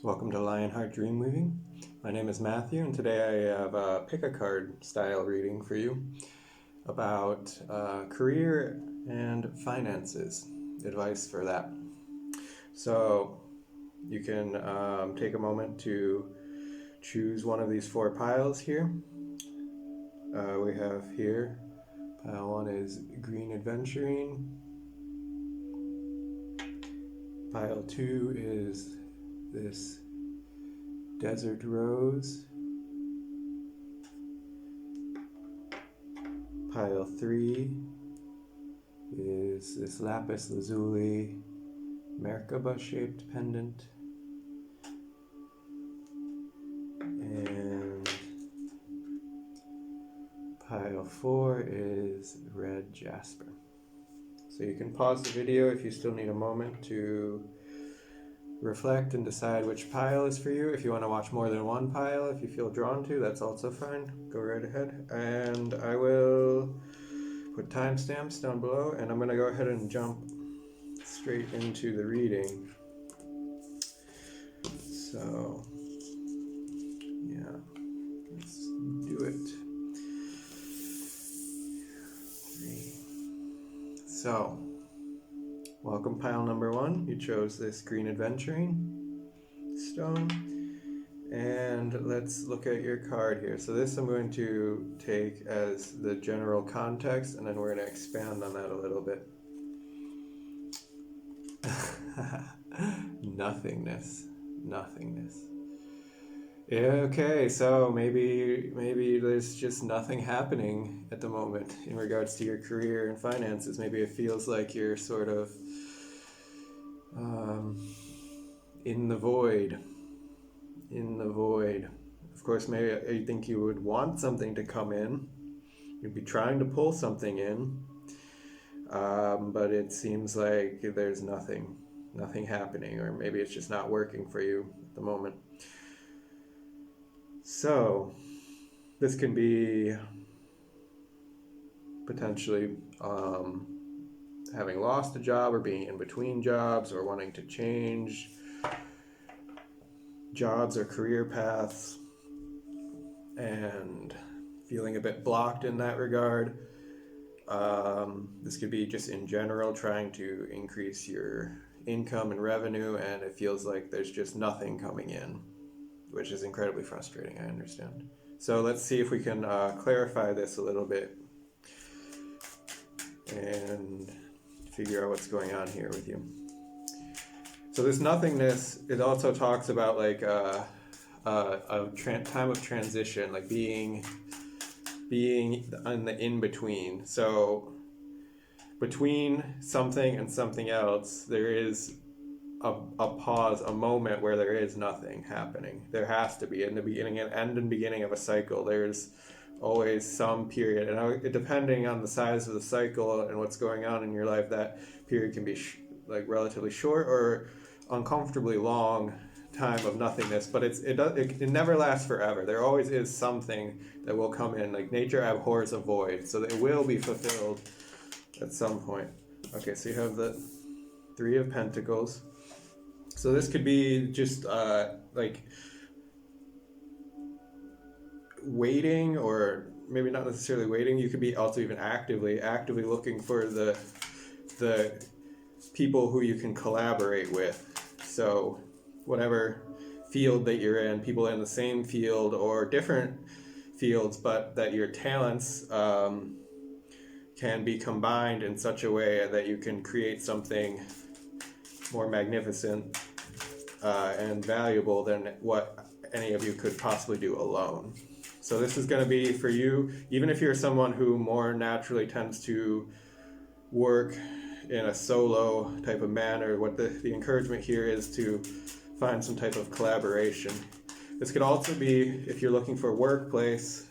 Welcome to Lionheart Dreamweaving. My name is Matthew, and today I have a pick-a-card style reading for you about career and finances, advice for that. So you can take a moment to choose one of these four piles here. We have here, pile 1 is Green Adventurine, pile 2 is this Desert Rose, pile 3 is this Lapis Lazuli Merkaba shaped pendant, and pile 4 is red Jasper. So you can pause the video if you still need a moment to reflect and decide which pile is for you. If you want to watch more than one pile, if you feel drawn to, that's also fine. Go right ahead. And I will put timestamps down below, and I'm going to go ahead and jump straight into the reading. So, yeah, let's do it. 3. So, welcome pile number 1. You chose this Green Adventurine stone. And let's look at your card here. So this I'm going to take as the general context, and then we're going to expand on that a little bit. Nothingness. Okay, so maybe there's just nothing happening at the moment in regards to your career and finances. Maybe it feels like you're sort of in the void. Of course, maybe you think you would want something to come in. You'd be trying to pull something in, but it seems like there's nothing happening, or maybe it's just not working for you at the moment. So this can be potentially having lost a job, or being in between jobs, or wanting to change jobs or career paths and feeling a bit blocked in that regard. This could be just in general trying to increase your income and revenue, and it feels like there's just nothing coming in, which is incredibly frustrating, I understand. So let's see if we can clarify this a little bit and figure out what's going on here with you. So this nothingness, it also talks about like a time of transition, like being in the in-between. So between something and something else, there is a pause, a moment where there is nothing happening. There has to be in the beginning and end and beginning of a cycle. There's always some period, and depending on the size of the cycle and what's going on in your life, that period can be like relatively short or uncomfortably long time of nothingness, but it never lasts forever. There always is something that will come in. Like nature abhors a void, so it will be fulfilled at some point. Okay, so you have the 3 of Pentacles. So this could be just like waiting, or maybe not necessarily waiting. You could be also even actively looking for the people who you can collaborate with. So whatever field that you're in, people in the same field or different fields, but that your talents can be combined in such a way that you can create something more magnificent and valuable than what any of you could possibly do alone. So this is going to be for you, even if you're someone who more naturally tends to work in a solo type of manner. What the encouragement here is to find some type of collaboration. This could also be if you're looking for a workplace.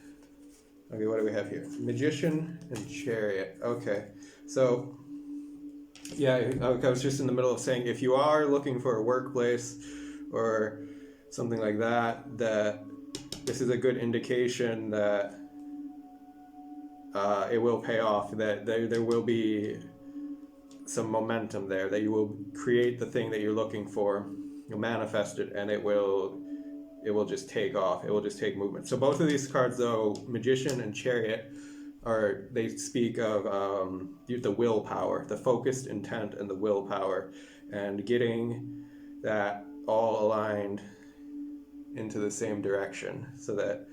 Okay, what do we have here? Magician and Chariot. Okay, so yeah, I was just in the middle of saying, if you are looking for a workplace or something like that, that this is a good indication that it will pay off, that there will be some momentum there, that you will create the thing that you're looking for you'll manifest it, and it will just take off. It will just take movement. So both of these cards, though, Magician and Chariot, they speak of the willpower, the focused intent and the willpower, and getting that all aligned into the same direction so that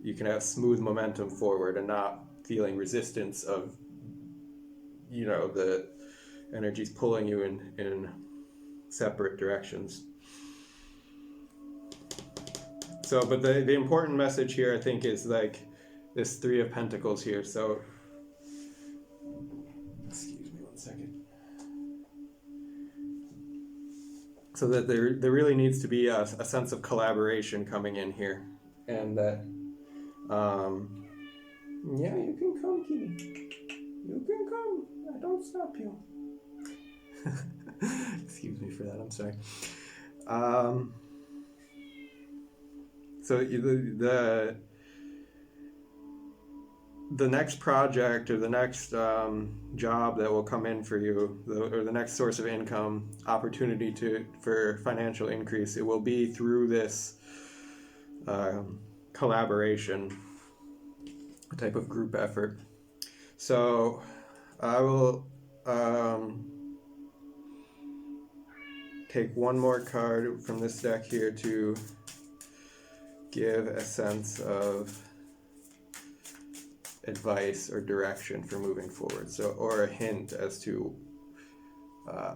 you can have smooth momentum forward and not feeling resistance of, the energies pulling you in separate directions. So, but the important message here, I think, is like this Three of Pentacles here. So, excuse me one second. So that there really needs to be a sense of collaboration coming in here, and that, yeah, you can come, Kitty. You can come. I don't stop you. Excuse me for that. I'm sorry. So the next project or the next job that will come in for you, or the next source of income, opportunity for financial increase, it will be through this collaboration, a type of group effort. So I will take one more card from this deck here to give a sense of advice or direction for moving forward. So, or a hint as to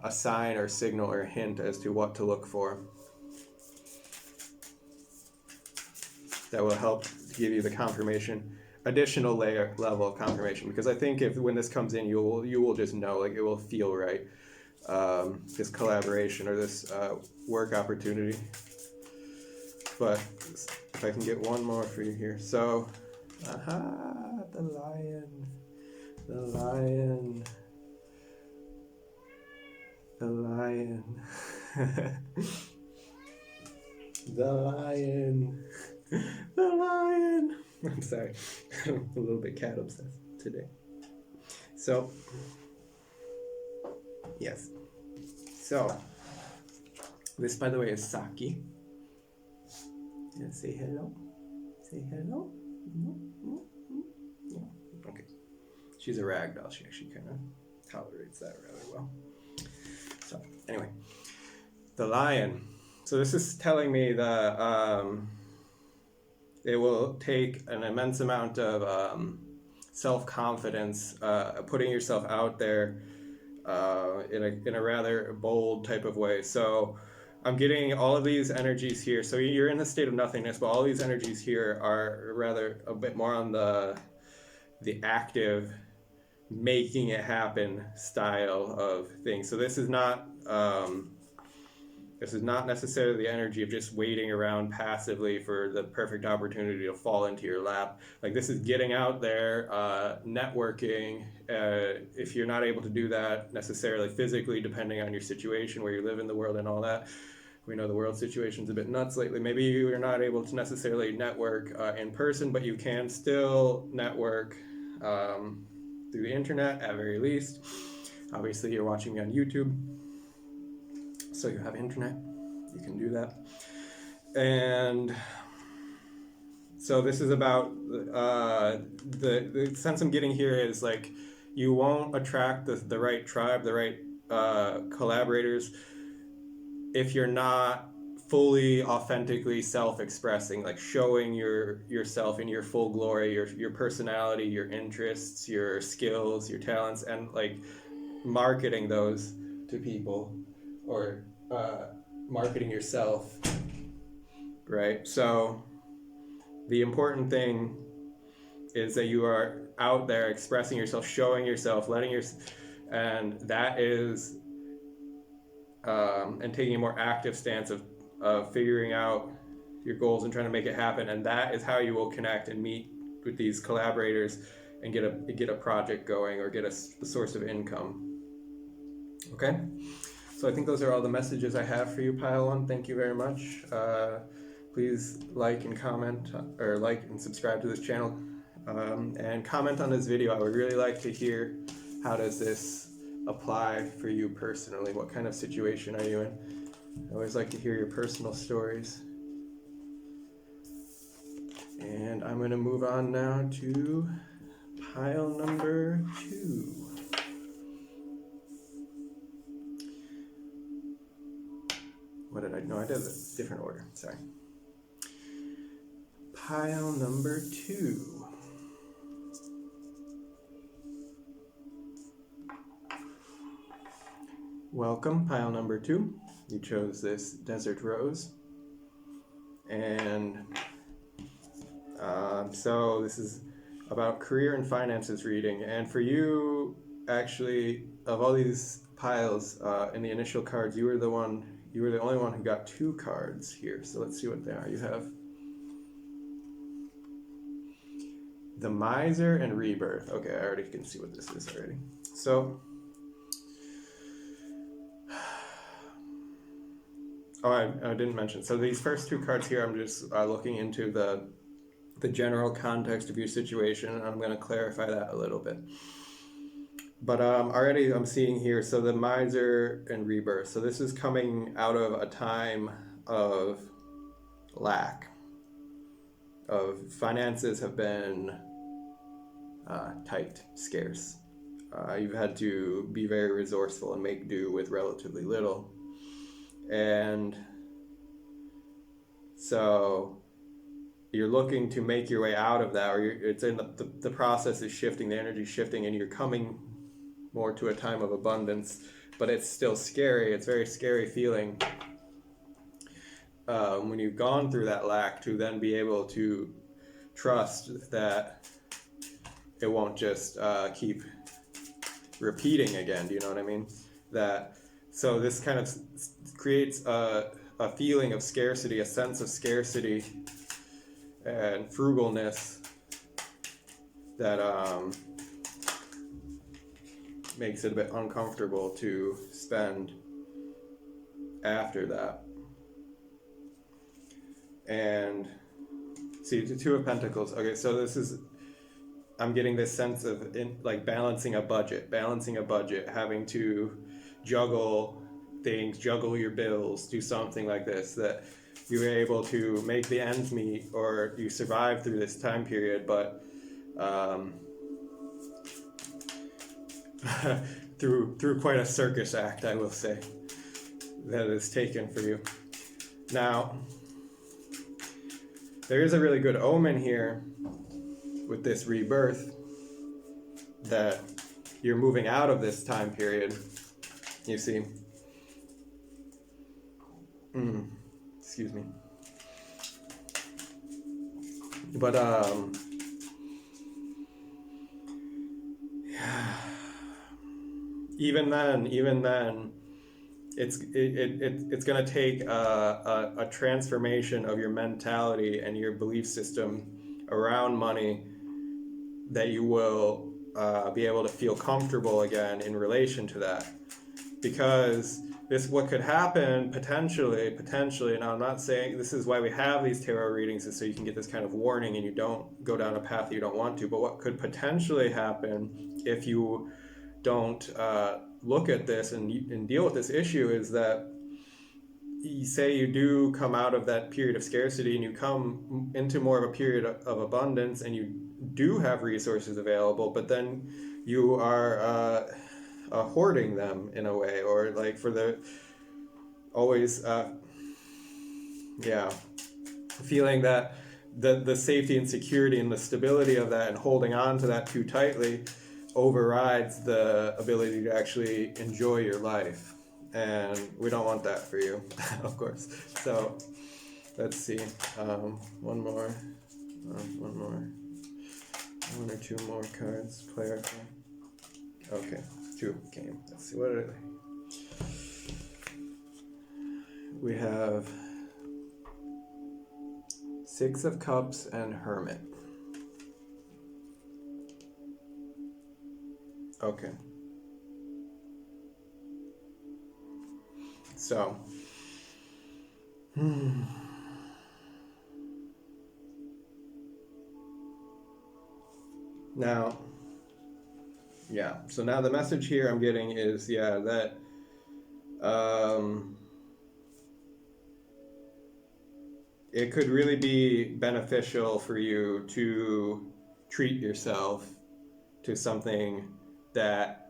a sign or signal or a hint as to what to look for. That will help give you the confirmation, additional level of confirmation. Because I think when this comes in, you will just know, like, it will feel right. This collaboration or this work opportunity. But if I can get one more for you here. So, the lion, the lion, the lion, the lion, the lion. I'm sorry, I'm a little bit cat obsessed today. So, yes. So, this, by the way, is Saki. Yeah, say hello. Say hello. Yeah. Okay. She's a ragdoll. She actually kind of tolerates that rather well. So, anyway, the lion. So this is telling me that it will take an immense amount of self-confidence, putting yourself out there in a rather bold type of way. So I'm getting all of these energies here. So you're in the state of nothingness, but all these energies here are rather a bit more on the active, making it happen style of things. So this is not necessarily the energy of just waiting around passively for the perfect opportunity to fall into your lap. Like, this is getting out there, networking. If you're not able to do that necessarily physically, depending on your situation, where you live in the world and all that. We know the world situation's a bit nuts lately. Maybe you're not able to necessarily network in person, but you can still network through the internet at very least. Obviously, you're watching me on YouTube, so you have internet. You can do that. And so this is about the sense I'm getting here is, like, you won't attract the right tribe, the right collaborators, if you're not fully authentically self-expressing, like showing yourself in your full glory, your personality, your interests, your skills, your talents, and like marketing those to people, or marketing yourself, right? So the important thing is that you are out there expressing yourself, showing yourself, and that is and taking a more active stance of figuring out your goals and trying to make it happen. And that is how you will connect and meet with these collaborators and get a project going, or get a source of income. Okay? So I think those are all the messages I have for you, Pile One. Thank you very much. Please like and comment, or like and subscribe to this channel, and comment on this video. I would really like to hear, how does this apply for you personally? What kind of situation are you in? I always like to hear your personal stories. And I'm going to move on now to pile number 2. What did I... No, I did a different order. Sorry. Pile number 2. Welcome, pile number 2. You chose this desert rose. And so this is about career and finances reading. And for you, actually, of all these piles in the initial cards, you were the only one who got 2 cards here. So let's see what they are. You have the Miser and Rebirth. Okay, I already can see what this is already. So, I didn't mention. So these first 2 cards here, I'm just looking into the general context of your situation, and I'm going to clarify that a little bit. But already I'm seeing here, so the Miser and Rebirth. So this is coming out of a time of lack. Of finances have been tight, scarce. You've had to be very resourceful and make do with relatively little. And so you're looking to make your way out of that, or it's in the process is shifting, the energy shifting, and you're coming more to a time of abundance, but it's still scary. It's a very scary feeling when you've gone through that lack to then be able to trust that it won't just keep repeating again. Do you know what I mean? So this kind of creates a feeling of scarcity, a sense of scarcity and frugalness that makes it a bit uncomfortable to spend after that. And see, the 2 of Pentacles. Okay, so this is, I'm getting this sense of like balancing a budget, having to juggle things, juggle your bills, do something like this, that you were able to make the ends meet, or you survive through this time period, but through quite a circus act, I will say, that is taken for you. Now, there is a really good omen here with this rebirth, that you're moving out of this time period, you see. Excuse me. But even then, it's going to take a transformation of your mentality and your belief system around money, that you will be able to feel comfortable again in relation to that. Because what could happen potentially, now I'm not saying this is why we have these tarot readings, is so you can get this kind of warning and you don't go down a path you don't want to. But what could potentially happen if you don't look at this and deal with this issue is that, you say you do come out of that period of scarcity and you come into more of a period of abundance, and you do have resources available, but then you are hoarding them in a way, or like for the always feeling that the safety and security and the stability of that, and holding on to that too tightly, overrides the ability to actually enjoy your life. And we don't want that for you, of course. So let's see, one or 2 more cards. Clarify. Okay, 2 came. Let's see, what are they? We have 6 of Cups and Hermit. Okay. So, now, so now the message here I'm getting is, that it could really be beneficial for you to treat yourself to something that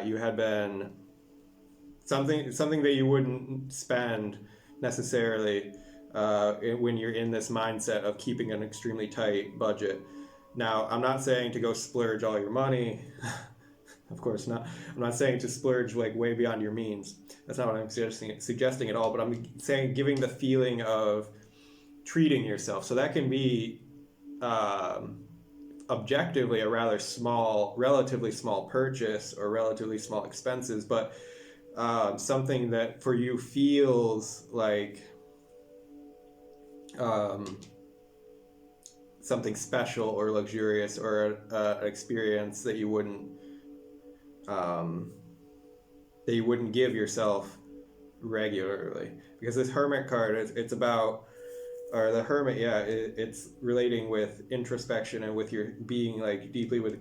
you had been something that you wouldn't spend necessarily when you're in this mindset of keeping an extremely tight budget. Now, I'm not saying to go splurge all your money. Of course not. I'm not saying to splurge like way beyond your means. That's not what I'm suggesting at all. But I'm saying giving the feeling of treating yourself. So that can be um, objectively a relatively small purchase or relatively small expenses, but something that for you feels like um, something special or luxurious or an experience that you wouldn't um, give yourself regularly. Because this hermit card, it's about, or the hermit, yeah, it's relating with introspection and with your being like deeply with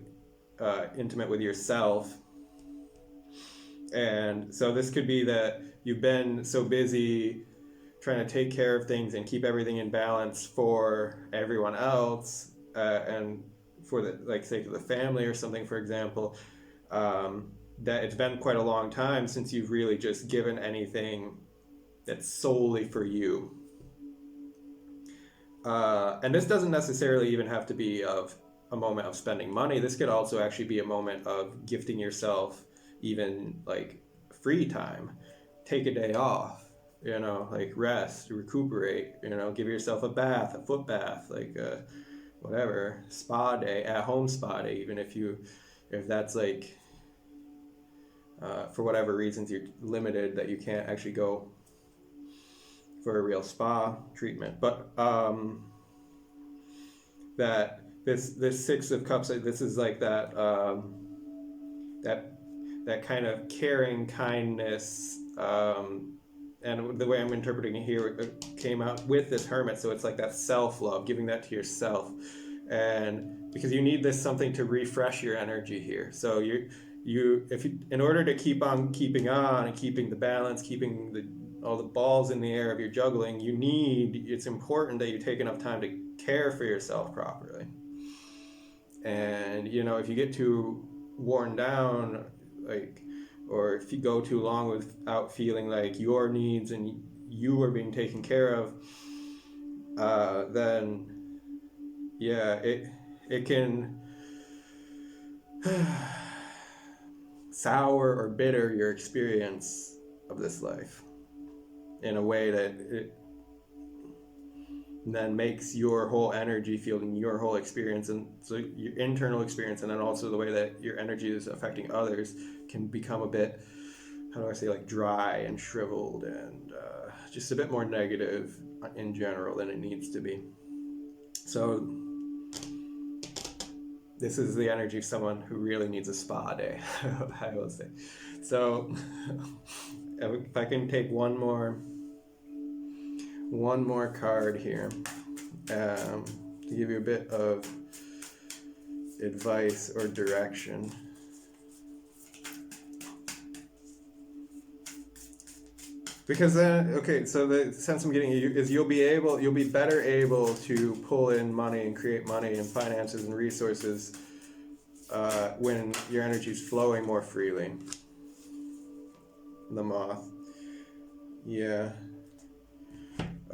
intimate with yourself. And so this could be that you've been so busy trying to take care of things and keep everything in balance for everyone else, and for the like sake of the family or something, for example, that it's been quite a long time since you've really just given anything that's solely for you. And this doesn't necessarily even have to be of a moment of spending money. This could also actually be a moment of gifting yourself even like free time. Take a day off, like rest, recuperate, give yourself a bath, a foot bath, like whatever, spa day, at home spa day, even if that's like, for whatever reasons you're limited that you can't actually go for a real spa treatment. But that this Six of Cups, this is like that that kind of caring kindness, and the way I'm interpreting it here, it came out with this Hermit, so it's like that self-love, giving that to yourself, and because you need this something to refresh your energy here. So in order to keep on keeping on and keeping the balance, keeping all the balls in the air of your juggling, it's important that you take enough time to care for yourself properly. And if you get too worn down, like, or if you go too long without feeling like your needs and you are being taken care of, then yeah, it can sour or bitter your experience of this life in a way that it then makes your whole energy field and your whole experience, and so your internal experience, and then also the way that your energy is affecting others, can become a bit, how do I say, like dry and shriveled and just a bit more negative in general than it needs to be. So this is the energy of someone who really needs a spa day, I will say. So if I can take one more card here, to give you a bit of advice or direction. Because then, okay, so the sense I'm getting is you'll be better able to pull in money and create money and finances and resources when your energy is flowing more freely. The moth. Yeah.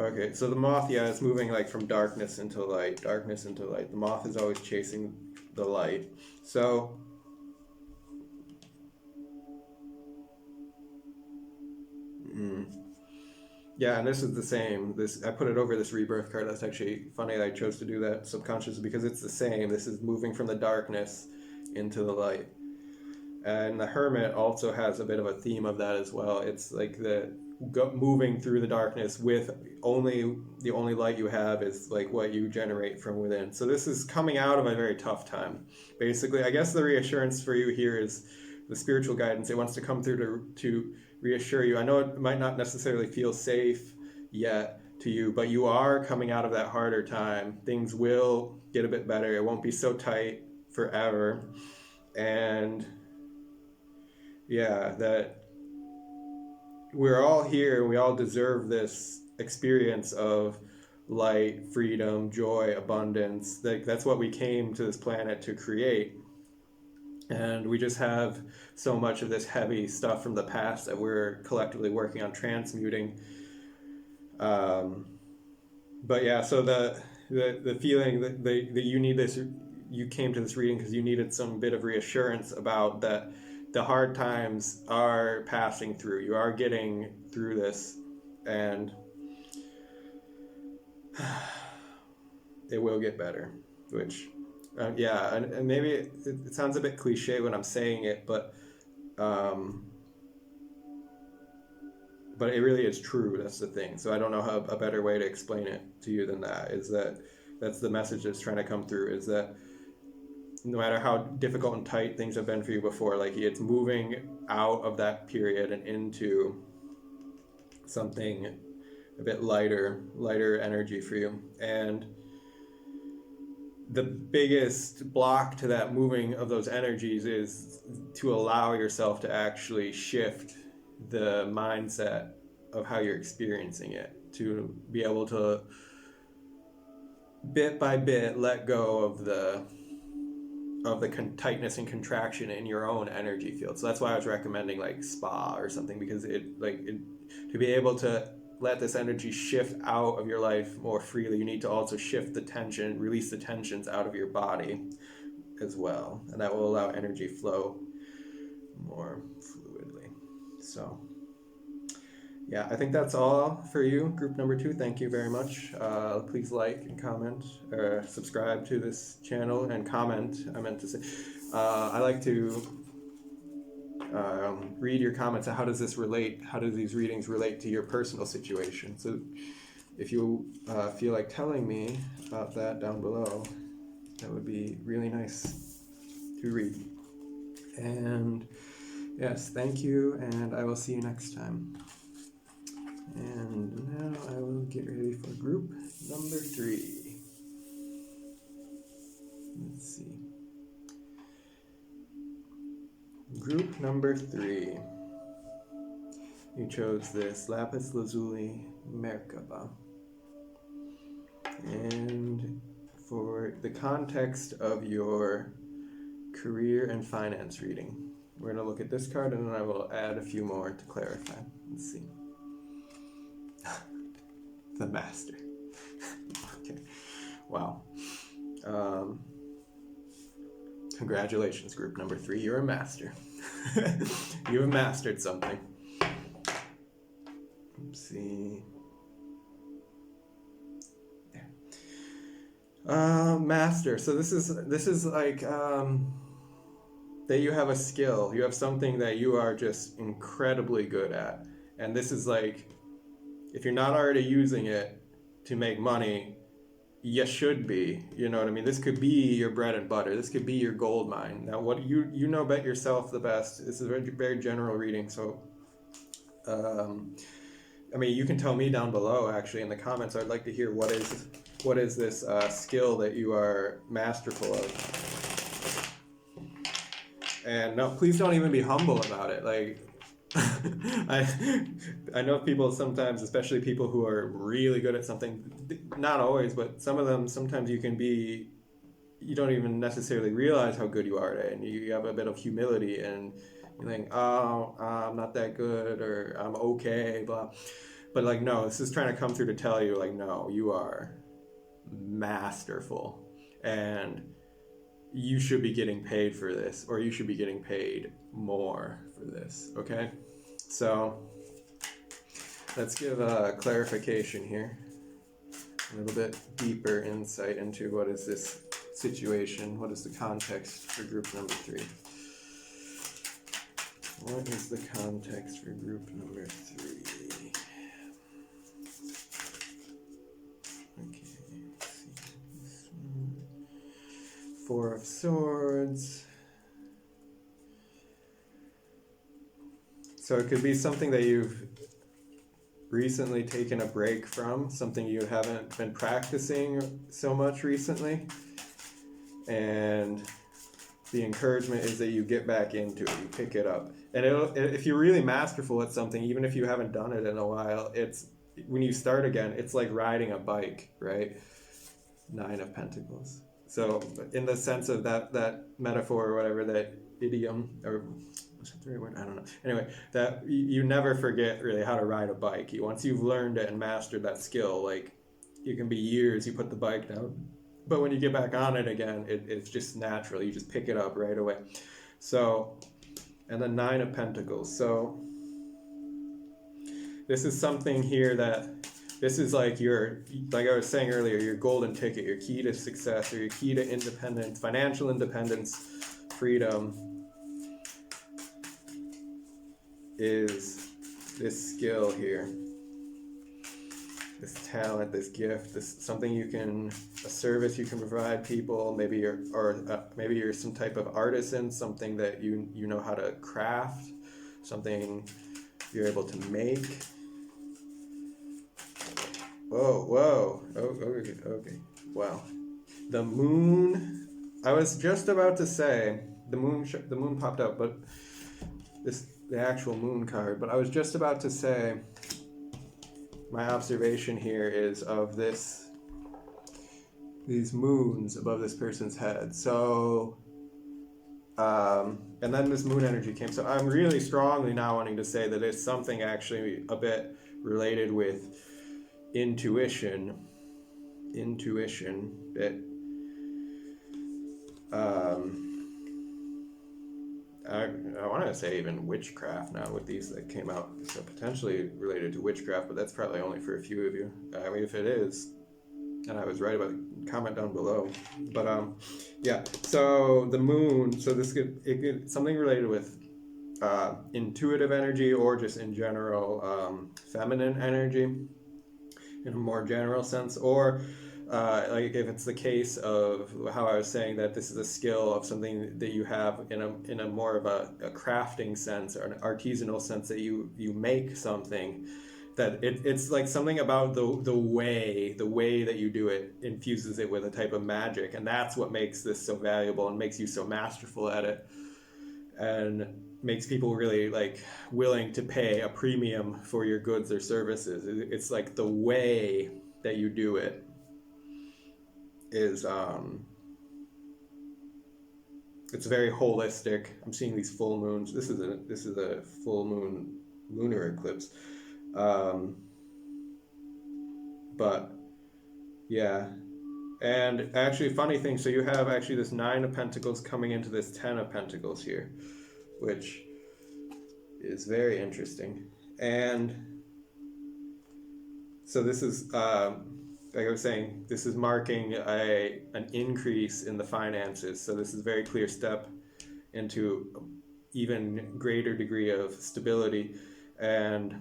Okay, so the moth, yeah, is moving like from darkness into light. The moth is always chasing the light. So yeah, and this is the same. I put it over this rebirth card. That's actually funny that I chose to do that subconsciously, because it's the same. This is moving from the darkness into the light. And the Hermit also has a bit of a theme of that as well. It's like moving through the darkness with the only light you have is like what you generate from within. So this is coming out of a very tough time. Basically, I guess the reassurance for you here is the spiritual guidance. It wants to come through to reassure you. I know it might not necessarily feel safe yet to you, but you are coming out of that harder time. Things will get a bit better. It won't be so tight forever. And yeah, that we're all here and we all deserve this experience of light, freedom, joy, abundance. That's what we came to this planet to create. And we just have so much of this heavy stuff from the past that we're collectively working on transmuting. But yeah, so the feeling that you need this, you came to this reading because you needed some bit of reassurance about that the hard times are passing through. You are getting through this, and it will get better. Which, yeah, and maybe it sounds a bit cliche when I'm saying it, but it really is true. That's the thing. So I don't know how a better way to explain it to you than that. Is that that's the message that's trying to come through. Is that no matter how difficult and tight things have been for you before, like it's moving out of that period and into something a bit lighter energy for you. And the biggest block to that moving of those energies is to allow yourself to actually shift the mindset of how you're experiencing it, to be able to bit by bit let go of the tightness and contraction in your own energy field. So that's why I was recommending like spa or something, because to be able to let this energy shift out of your life more freely, you need to also shift the tension, release the tensions out of your body as well, and that will allow energy flow more fluidly. So yeah, I think that's all for you, group number 2. Thank you very much. Please like and comment, or subscribe to this channel and comment. I meant to say, I like to read your comments. How does this relate? How do these readings relate to your personal situation? So if you feel like telling me about that down below, that would be really nice to read. And yes, thank you, and I will see you next time. And now I will get ready for group number 3. Let's see. Group number 3. You chose this Lapis Lazuli Merkaba. And for the context of your career and finance reading, we're going to look at this card, and then I will add a few more to clarify. Let's see. The Master. Okay. Wow. Congratulations, group number 3. You're a master. You have mastered something. Let's see. There. Master. So this is like that you have a skill. You have something that you are just incredibly good at, and this is like, if you're not already using it to make money, you should be. You know what I mean? This could be your bread and butter. This could be your gold mine. Now, what you know about yourself the best. This is a very, very general reading, so I mean, you can tell me down below, actually, in the comments. I'd like to hear what is this skill that you are masterful of. And no, please don't even be humble about it. Like, I know people sometimes, especially people who are really good at something, not always, but some of them, sometimes you don't even necessarily realize how good you are at it, and you have a bit of humility, and you think, oh, I'm not that good, or I'm okay, blah. But like, no, this is trying to come through to tell you, like, no, you are masterful, and you should be getting paid for this, or you should be getting paid more for this, okay? So let's give a clarification here, a little bit deeper insight into what is this situation, what is the context for group number 3. What is the context for group number 3? Okay, let's see. This one. 4 of Swords. So it could be something that you've recently taken a break from, something you haven't been practicing so much recently. And the encouragement is that you get back into it, you pick it up. And if you're really masterful at something, even if you haven't done it in a while, it's when you start again, it's like riding a bike, right? Nine of Pentacles. So in the sense of that metaphor or whatever, that idiom, or what's the right word? I don't know. Anyway, that you never forget really how to ride a bike. Once you've learned it and mastered that skill, like it can be years you put the bike down, but when you get back on it again, it's just natural. You just pick it up right away. So, and then Nine of Pentacles. So this is something here that, this is like like I was saying earlier, your golden ticket, your key to success, or your key to independence, financial independence, freedom, is this skill here. This talent, this gift, this something you can, a service you can provide people. Maybe maybe you're some type of artisan, something that you know how to craft, something you're able to make. Whoa. Oh, okay. Wow. The moon. I was just about to say the moon popped up, but the actual moon card. But I was just about to say my observation here is of these moons above this person's head. So, and then this moon energy came. So I'm really strongly now wanting to say that it's something actually a bit related with intuition that I want to say even witchcraft now with these that came out, so potentially related to witchcraft, but that's probably only for a few of you. I mean, if it is, and I was right about it, comment down below. But yeah, so the moon, so this could something related with intuitive energy, or just in general feminine energy in a more general sense, or like if it's the case of how I was saying that this is a skill of something that you have in a more of a crafting sense, or an artisanal sense, that you make something, that it's like something about the way that you do it infuses it with a type of magic, and that's what makes this so valuable and makes you so masterful at it, and makes people really like willing to pay a premium for your goods or services. It's like the way that you do it is it's very holistic. I'm seeing these full moons. This is a full moon lunar eclipse, but yeah. And actually, funny thing, so you have actually this Nine of Pentacles coming into this Ten of Pentacles here, which is very interesting. And so this is, like I was saying, this is marking an increase in the finances. So this is a very clear step into even greater degree of stability, and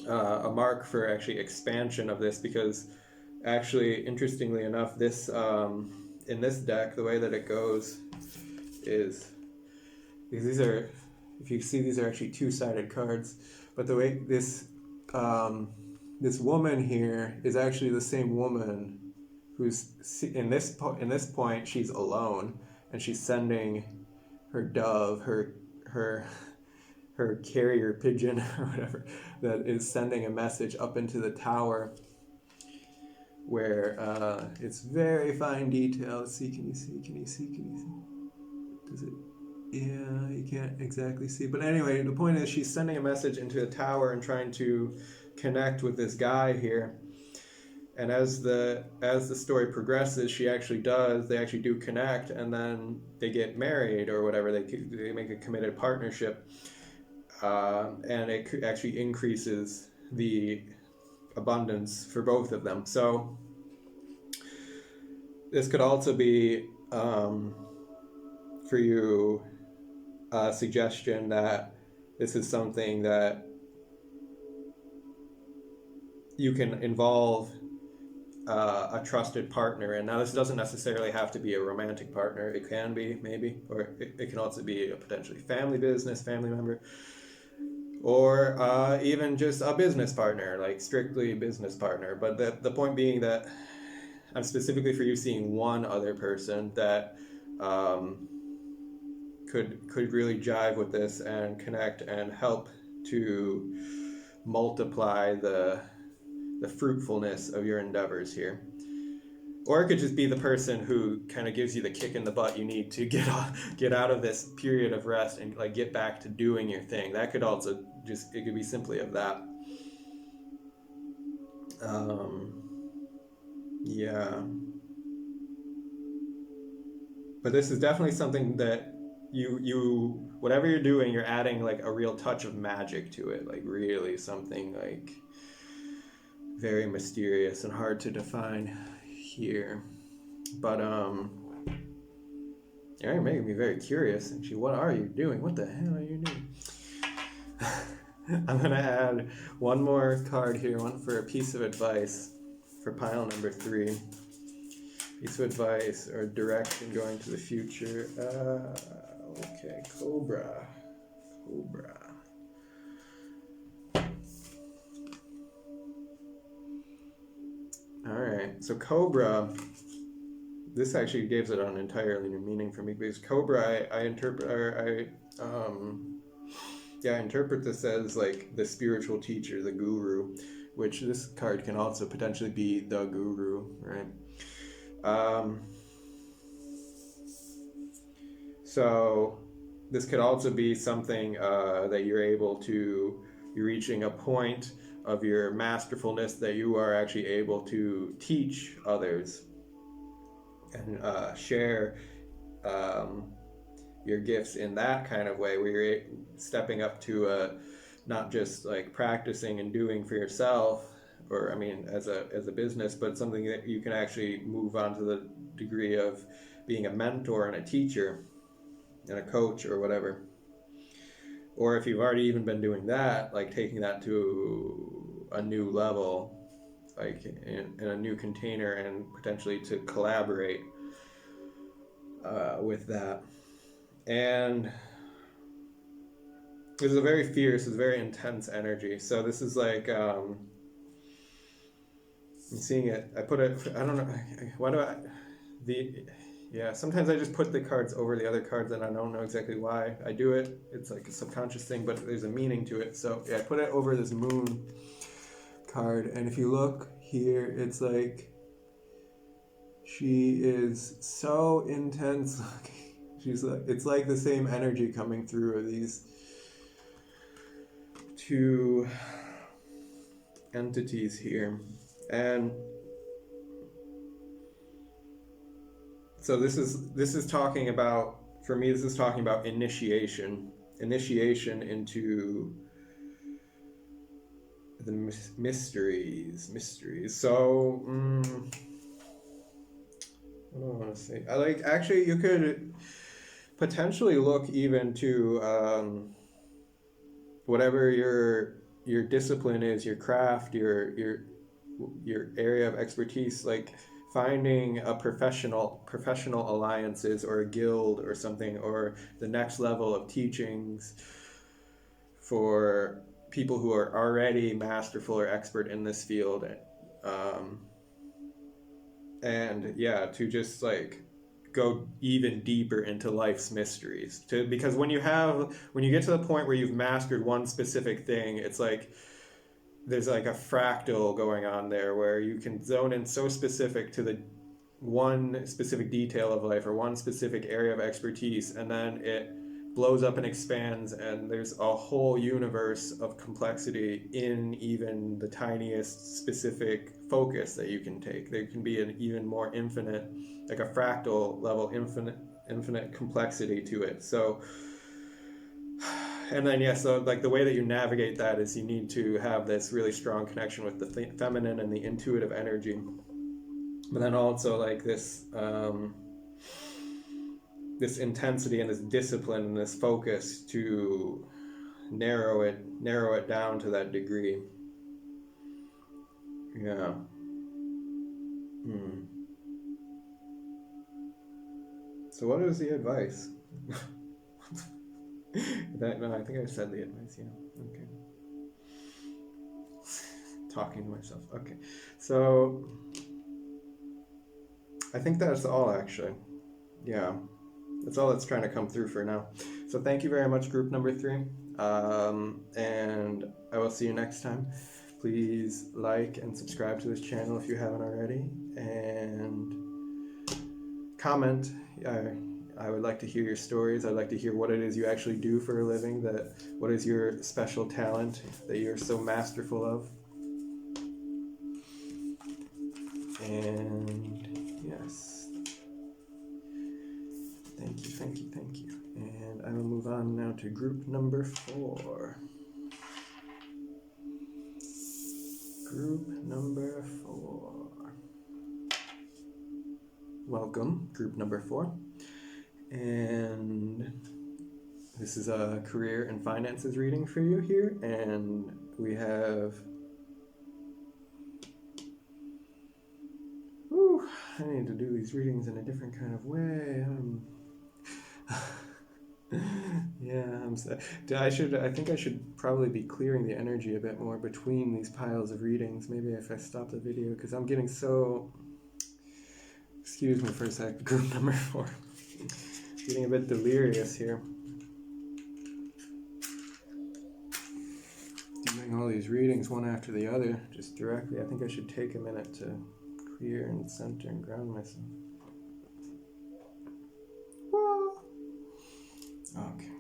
a mark for actually expansion of this, because actually, interestingly enough, this in this deck, the way that it goes is, because these are, if you see, these are actually two-sided cards, but the way this this woman here is actually the same woman who's in this point she's alone, and she's sending her dove, her carrier pigeon or whatever, that is sending a message up into the tower, where it's very fine detail. Let's see, can you see? Does it? Yeah, you can't exactly see. But anyway, the point is she's sending a message into the tower and trying to connect with this guy here. And as the story progresses, they actually do connect, and then they get married or whatever. They make a committed partnership, and it actually increases the abundance for both of them. So this could also be for you a suggestion that this is something that you can involve a trusted partner in. Now, this doesn't necessarily have to be a romantic partner. It can be, maybe, or it can also be a potentially family member, or even just a business partner, like strictly business partner. But the point being that I'm specifically for you seeing one other person that could really jive with this and connect and help to multiply the fruitfulness of your endeavors here. Or it could just be the person who kind of gives you the kick in the butt you need to get out of this period of rest and like get back to doing your thing. That could also just, it could be simply of that. Yeah. But this is definitely something that you whatever you're doing, you're adding like a real touch of magic to it, like really something like very mysterious and hard to define here. But you're making me very curious. Actually, what are you doing? What the hell are you doing? I'm gonna add one more card here, one for a piece of advice for pile number 3. Piece of advice or direction going to the future. Okay, Cobra. Alright, so Cobra, this actually gives it an entirely new meaning for me, because Cobra, I interpret this as like the spiritual teacher, the guru, which this card can also potentially be the guru, right? So this could also be something that you're reaching a point of your masterfulness that you are actually able to teach others and share your gifts in that kind of way, where you're stepping up to not just like practicing and doing for yourself, or I mean as a business, but something that you can actually move on to the degree of being a mentor and a teacher and a coach or whatever. Or if you've already even been doing that, like taking that to a new level, like in a new container, and potentially to collaborate with that. And this is a very fierce, it's very intense energy. So this is like, I'm seeing it, I put it, I don't know, why do sometimes I just put the cards over the other cards and I don't know exactly why I do it. It's like a subconscious thing, but there's a meaning to it. So yeah, I put it over this moon card, and if you look here, it's like she is so intense looking. She's like, it's like the same energy coming through these two entities here. And so this is talking about, for me, this is talking about initiation into the mysteries. So what do I want to say? Actually, you could potentially look even to whatever your discipline is, your craft, your area of expertise, like finding a professional alliances or a guild or something, or the next level of teachings for people who are already masterful or expert in this field, and yeah, to just like go even deeper into life's mysteries, because when you get to the point where you've mastered one specific thing, it's like there's like a fractal going on there where you can zone in so specific to the one specific detail of life or one specific area of expertise, and then it blows up and expands, and there's a whole universe of complexity in even the tiniest specific focus that you can take. There can be an even more infinite, like a fractal level, infinite complexity to it. So, and then so like the way that you navigate that is you need to have this really strong connection with the feminine and the intuitive energy, but then also like this this intensity and this discipline and this focus to narrow it down to that degree. Yeah. So what is the advice? No, I think I said the advice. Yeah. Okay. Talking to myself. Okay. So I think that's all, actually. Yeah. That's all that's trying to come through for now. So thank you very much, group number 3. And I will see you next time. Please like and subscribe to this channel if you haven't already, and comment. I would like to hear your stories. I'd like to hear what it is you actually do for a living, what is your special talent that you're so masterful of. And yes, thank you, thank you, thank you. And I will move on now to group number 4. Group number 4. Welcome, group number 4. And this is a career and finances reading for you here. And we have... Whew, I need to do these readings in a different kind of way. Yeah, I'm sad. I think I should probably be clearing the energy a bit more between these piles of readings. Maybe if I stop the video, because I'm getting so... Excuse me for a sec. Group number 4. Getting a bit delirious here. Doing all these readings one after the other, just directly. I think I should take a minute to clear and center and ground myself. Whoa. Okay.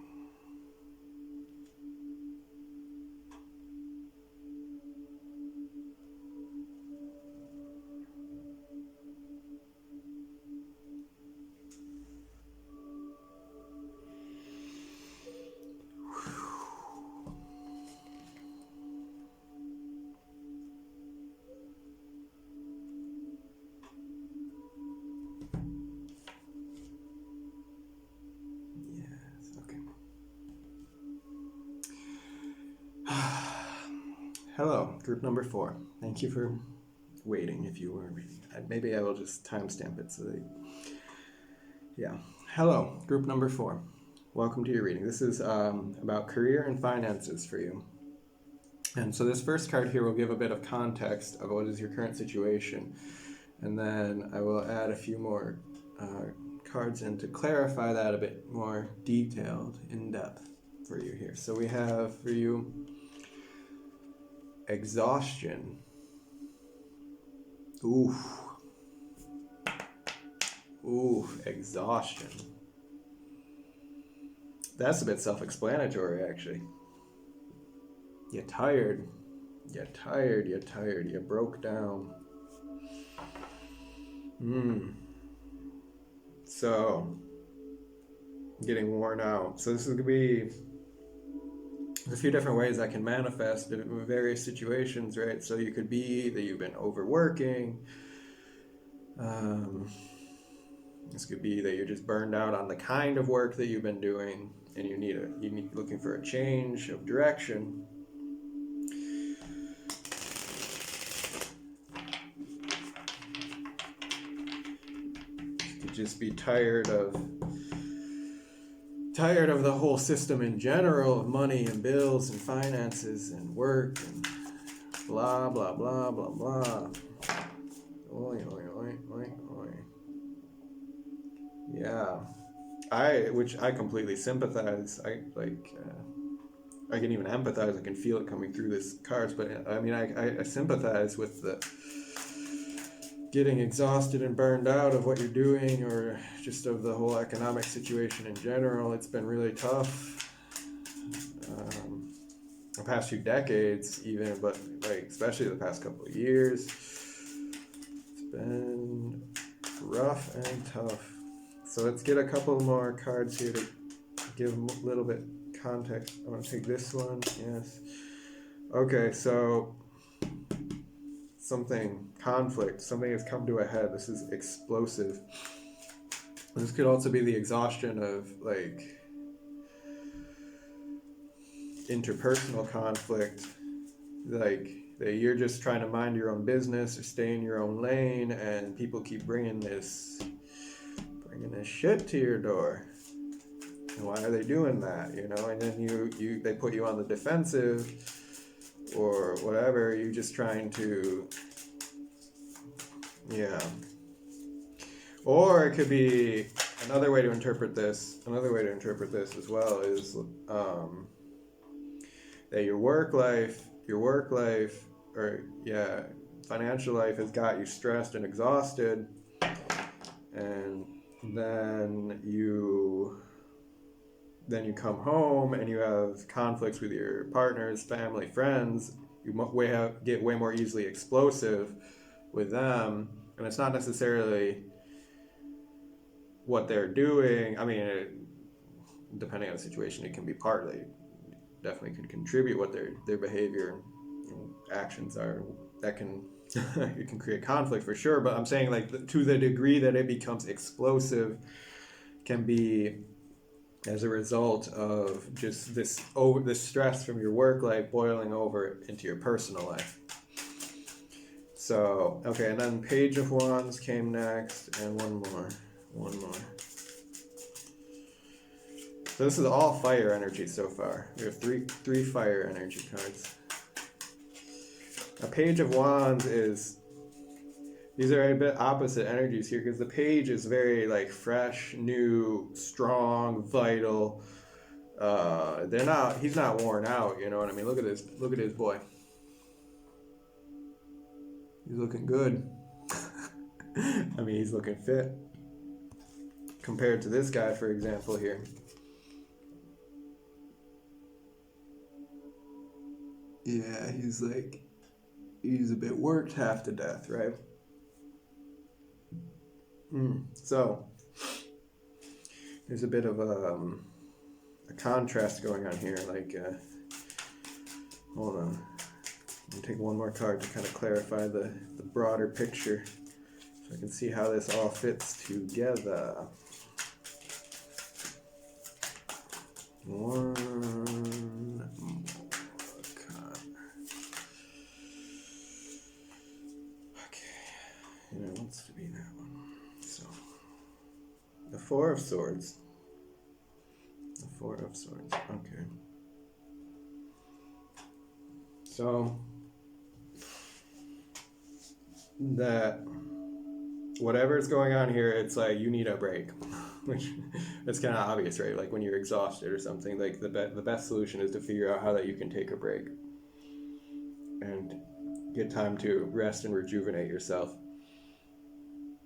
Hello, group number 4. Thank you for waiting if you were reading. Maybe I will just timestamp it so that... Yeah. Hello, group number 4. Welcome to your reading. This is about career and finances for you. And so this first card here will give a bit of context of what is your current situation. And then I will add a few more cards in to clarify that a bit more detailed, in depth for you here. So we have for you... exhaustion. Ooh, exhaustion. That's a bit self-explanatory, actually. You're tired. You're tired. You're tired. You broke down. So, getting worn out. So this is going to be... There's a few different ways that can manifest in various situations, right? So you could be that you've been overworking. This could be that you're just burned out on the kind of work that you've been doing, and you need looking for a change of direction. You could just be tired of the whole system in general, of money and bills and finances and work and blah, blah, blah, blah, blah. Oi, oi, oi, oi, oi. Yeah. Which I completely sympathize. I can even empathize. I can feel it coming through this cards, but I mean, I sympathize with the getting exhausted and burned out of what you're doing, or just of the whole economic situation in general. It's been really tough. The past few decades even, but like especially the past couple of years. It's been rough and tough. So let's get a couple more cards here to give a little bit context. I want to take this one. Yes. Okay, so conflict, something has come to a head. This is explosive. This could also be the exhaustion of like interpersonal conflict, like that you're just trying to mind your own business or stay in your own lane, and people keep bringing this shit to your door. And why are they doing that? You know, and then they put you on the defensive or whatever. You're just trying to, yeah. Or it could be another way to interpret this. Another way to interpret this as well is that your work life, or yeah, financial life has got you stressed and exhausted, and then you come home and you have conflicts with your partners, family, friends. You get way more easily explosive with them, and it's not necessarily what they're doing. I mean, depending on the situation, it can be partly. Definitely could contribute what their behavior and actions are. That can it can create conflict for sure. But I'm saying, like, to the degree that it becomes explosive, can be as a result of just this stress from your work life boiling over into your personal life. So, okay, and then Page of Wands came next, and one more. So this is all fire energy so far. We have three fire energy cards. A Page of Wands these are a bit opposite energies here, because the page is very like fresh, new, strong, vital. He's not worn out, you know what I mean? Look at this boy. He's looking good. I mean, he's looking fit. Compared to this guy, for example, here. Yeah, he's a bit worked half to death, right? So, there's a bit of a contrast going on here. Like, hold on. I'll take one more card to kind of clarify the broader picture, so I can see how this all fits together. One more card. Okay, it wants to be that one. So, the Four of Swords. Okay. So, that whatever's going on here, it's like you need a break, which that's kind of obvious, right? Like when you're exhausted or something, like the best solution is to figure out how that you can take a break and get time to rest and rejuvenate yourself.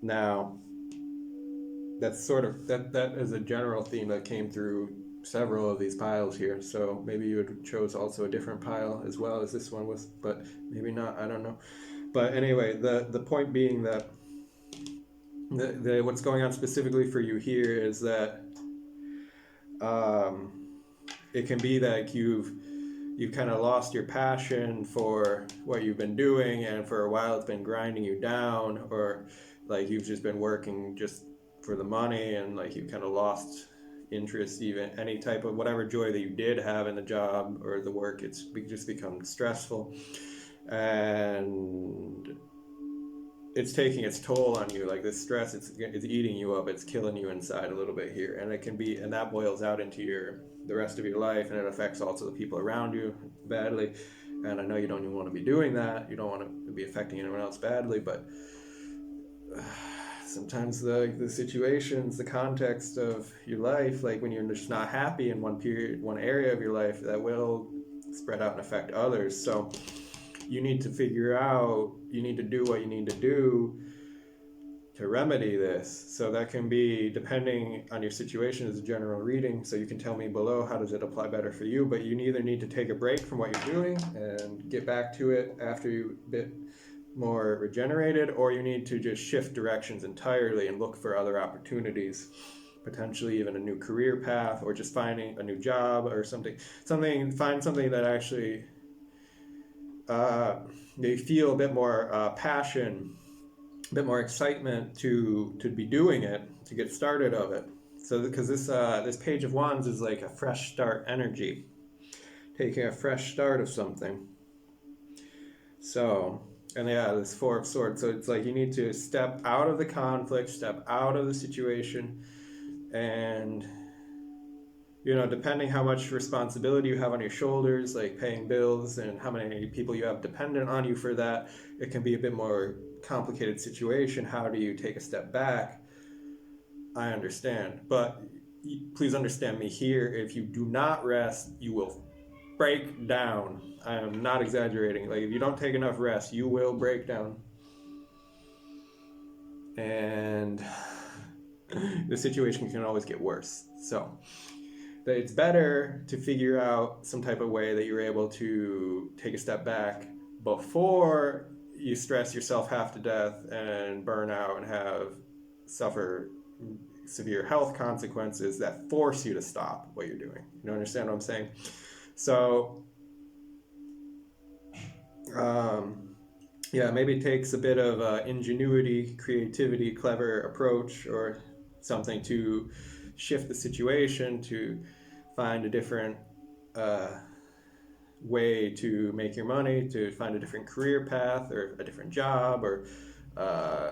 Now, that's sort of that is a general theme that came through several of these piles here. So maybe you had chose also a different pile as well as this one was, but maybe not. I don't know. But anyway, the point being that what's going on specifically for you here is that it can be that you've kind of lost your passion for what you've been doing, and for a while it's been grinding you down, or like you've just been working just for the money, and like you've kind of lost interest, even any type of whatever joy that you did have in the job or the work. It's just become stressful, and it's taking its toll on you. Like this stress, it's eating you up. It's killing you inside a little bit here, and it can be, and that boils out into the rest of your life, and it affects also the people around you badly. And I know you don't even want to be doing that. You don't want to be affecting anyone else badly, but sometimes the situations, the context of your life, like when you're just not happy in one area of your life, that will spread out and affect others. So you need to figure out, you need to do what you need to do to remedy this. So that can be, depending on your situation, as a general reading. So you can tell me below, how does it apply better for you? But you either need to take a break from what you're doing and get back to it after you're a bit more regenerated, or you need to just shift directions entirely and look for other opportunities, potentially even a new career path, or just finding a new job or something. Find something that actually they feel a bit more passion, a bit more excitement to be doing it, to get started of it. So because this Page of Wands is like a fresh start energy, taking a fresh start of something. So, and yeah, this Four of Swords. So it's like you need to step out of the conflict, step out of the situation, and depending how much responsibility you have on your shoulders, like paying bills and how many people you have dependent on you for that, it can be a bit more complicated situation. How do you take a step back? I understand, but please understand me here. If you do not rest, you will break down. I am not exaggerating. Like, if you don't take enough rest, you will break down. And the situation can always get worse. So it's better to figure out some type of way that you're able to take a step back before you stress yourself half to death and burn out and suffer severe health consequences that force you to stop what you're doing. You don't understand what I'm saying? So, maybe it takes a bit of ingenuity, creativity, clever approach, or something to shift the situation, to find a different way to make your money, to find a different career path or a different job or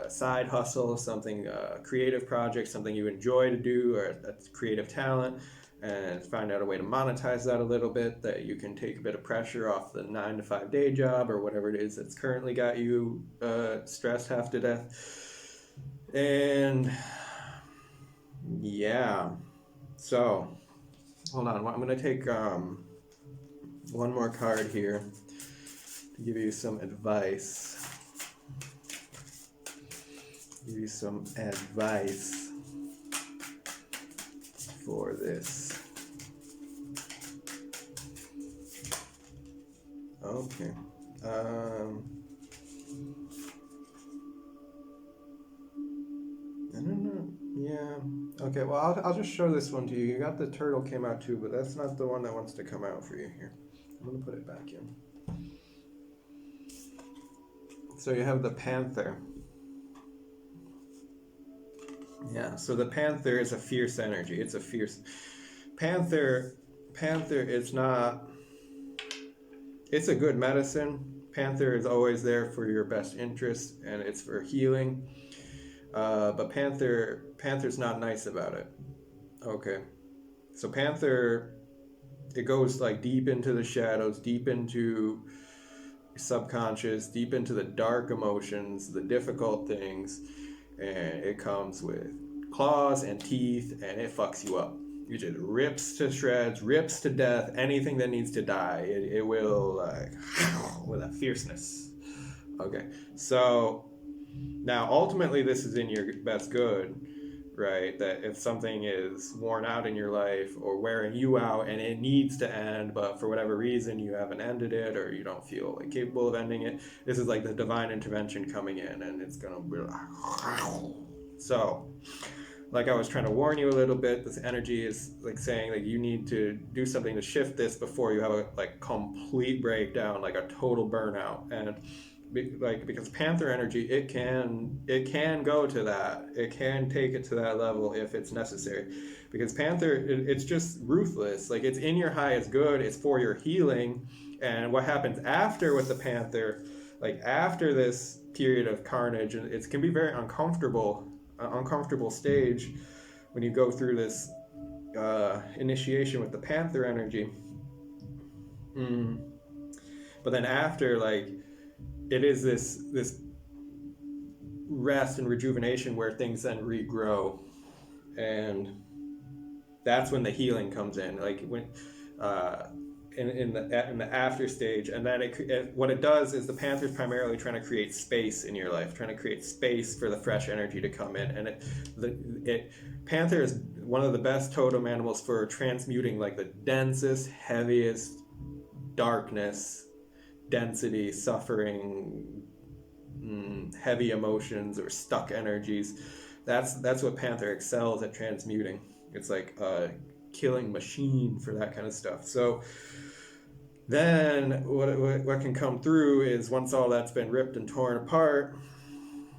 side hustle, something, creative project, something you enjoy to do, or a creative talent, and find out a way to monetize that a little bit, that you can take a bit of pressure off the 9-to-5 day job or whatever it is that's currently got you stressed half to death. And yeah, so hold on, I'm going to take one more card here to give you some advice. For this. Okay. I don't know. Yeah. Okay, well, I'll just show this one to you. You got the turtle came out too, but that's not the one that wants to come out for you here. I'm going to put it back in. So you have the panther. Yeah, so the panther is a fierce energy. It's a fierce... Panther is not... It's a good medicine. Panther is always there for your best interest, and it's for healing. But Panther's not nice about it. Okay. So Panther, it goes like deep into the shadows, deep into subconscious, deep into the dark emotions, the difficult things, and it comes with claws and teeth, and it fucks you up. It just rips to shreds, rips to death, anything that needs to die. It will, like, with a fierceness. Okay, so now ultimately this is in your best good, right? That if something is worn out in your life or wearing you out and it needs to end, but for whatever reason you haven't ended it or you don't feel like capable of ending it, this is like the divine intervention coming in, and it's gonna be like... So, like I was trying to warn you a little bit, this energy is like saying like you need to do something to shift this before you have a like complete breakdown, like a total burnout. And because panther energy, it can go to that, it can take it to that level if it's necessary, because panther, it's just ruthless. Like, it's in your highest good, it's for your healing. And what happens after with the panther, like after this period of carnage, and it can be very uncomfortable stage when you go through this initiation with the panther energy. But then after, like, it is this rest and rejuvenation where things then regrow, and that's when the healing comes in. Like when in the after stage, and then what it does is the panther is primarily trying to create space in your life, trying to create space for the fresh energy to come in, and panther is one of the best totem animals for transmuting like the densest, heaviest darkness, density, suffering, heavy emotions or stuck energies. That's what panther excels at transmuting. It's like a killing machine for that kind of stuff. So then what can come through is, once all that's been ripped and torn apart,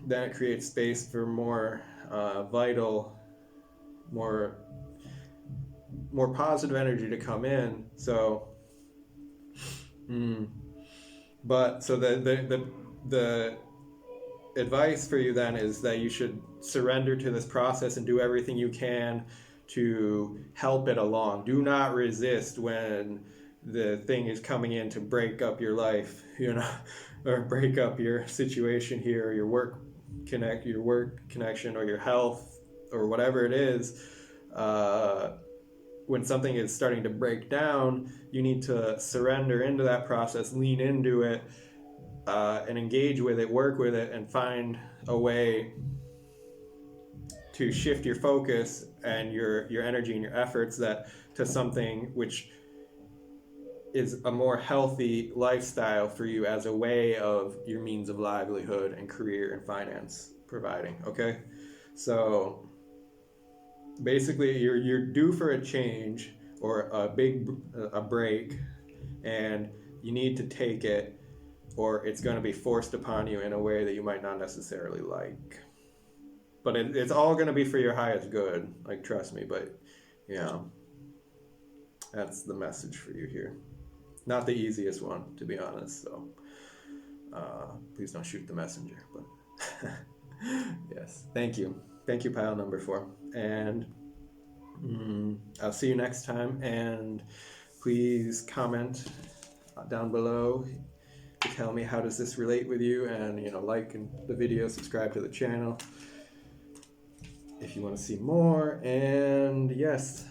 then it creates space for more vital, more positive energy to come in. So but so the advice for you then is that you should surrender to this process and do everything you can to help it along. Do not resist when the thing is coming in to break up your life, or break up your situation here, or your work connection, or your health, or whatever it is. when something is starting to break down, you need to surrender into that process, lean into it, and engage with it, work with it, and find a way to shift your focus and your energy and your efforts to something which is a more healthy lifestyle for you as a way of your means of livelihood and career and finance providing. Okay, so basically you're due for a change or a break, and you need to take it, or it's going to be forced upon you in a way that you might not necessarily like. But it's all going to be for your highest good, like, trust me. But yeah, that's the message for you here. Not the easiest one, to be honest, so please don't shoot the messenger. But yes, thank you pile number 4, and I'll see you next time. And please comment down below to tell me how does this relate with you, and like the video, subscribe to the channel if you want to see more. And yes,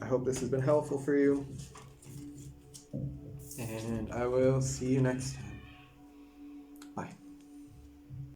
I hope this has been helpful for you, and I will see you next time.